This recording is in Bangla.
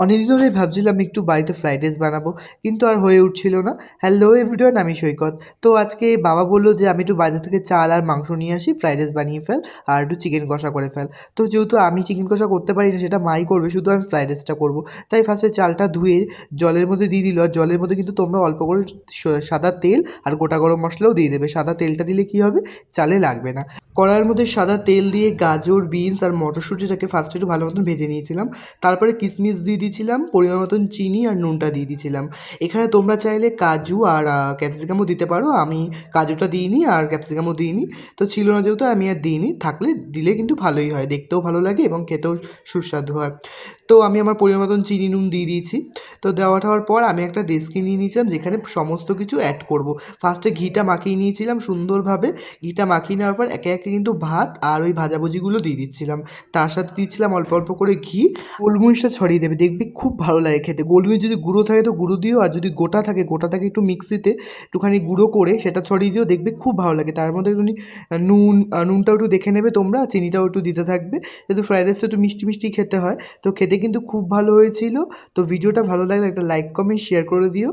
অনেকদিন ধরেই ভাবছিলাম একটু বাড়িতে ফ্রাইড রাইস বানাবো, কিন্তু আর হয়ে উঠছিল না। হ্যালো এভরিওয়ান, আমি সৈকত। তো আজকে বাবা বললো যে আমি একটু বাজার থেকে চাল আর মাংস নিয়ে আসি, ফ্রাইড রাইস বানিয়ে ফেল আর একটু চিকেন কষা করে ফেল। তো যেহেতু আমি চিকেন কষা করতে পারি না, সেটা মাই করবে, শুধু আমি ফ্রাইড রাইসটা করবো। তাই ফার্স্টে চালটা ধুয়ে জলের মধ্যে দিয়ে দিল, আর জলের মধ্যে কিন্তু তোমরা অল্প করে সাদা তেল আর গোটা গরম মশলাও দিয়ে দেবে। সাদা তেলটা দিলে কী হবে, চালে লাগবে না। কড়াইয়ের মধ্যে সাদা তেল দিয়ে গাজর, বিনস আর মটরশুঁটিটাকে ফার্স্টে একটু ভালো মতন ভেজে নিয়েছিলাম। তারপরে কিশমিশ দিয়ে দিয়েছিলাম, পরিমাণ মতন চিনি আর নুনটা দিয়ে দিয়েছিলাম। এখানে তোমরা চাইলে কাজু আর ক্যাপসিকামও দিতে পারো। আমি কাজুটা দিইনি আর ক্যাপসিকামও দিইনি, তো ছিল না যেহেতু আমি আর দিইনি। থাকলে দিলে কিন্তু ভালোই হয়, দেখতেও ভালো লাগে এবং খেতেও সুস্বাদু হয়। তো আমি আমার পরিমাণ মতন চিনি নুন দিয়ে দিয়েছি। তো দেওয়ার পর আমি একটা ডেস্কি নিয়ে নিয়েছিলাম, যেখানে সমস্ত কিছু অ্যাড করব। ফার্স্টে ঘিটা মাখিয়ে নিয়েছিলাম সুন্দরভাবে। ঘিটা মাখিয়ে নেওয়ার পর একে একে কিন্তু ভাত আর ওই ভাজাভুজিগুলো দিয়ে দিচ্ছিলাম। তার সাথে দিচ্ছিলাম অল্প অল্প করে ঘি। গোলমরিচটা ছড়িয়ে দেবে, দেখবি খুব ভালো লাগে খেতে। গোলমরিচ যদি গুঁড়ো থাকে তো গুঁড়ো দিও, আর যদি গোটাটাকে একটু মিক্সিতে একটুখানি গুঁড়ো করে সেটা ছড়িয়ে দিও, দেখবে খুব ভালো লাগে। তার মধ্যে একটুখানি নুনটাও একটু দেখে নেবে তোমরা, চিনিটাও একটু দিতে থাকবে, যেহেতু ফ্রাইড রাইসটা একটু মিষ্টি মিষ্টি খেতে হয়। তো খেতে কিন্তু খুব ভালো হয়েছিল। তো ভিডিওটা ভালো লাগলে একটা লাইক, কমেন্ট, শেয়ার করে দিও।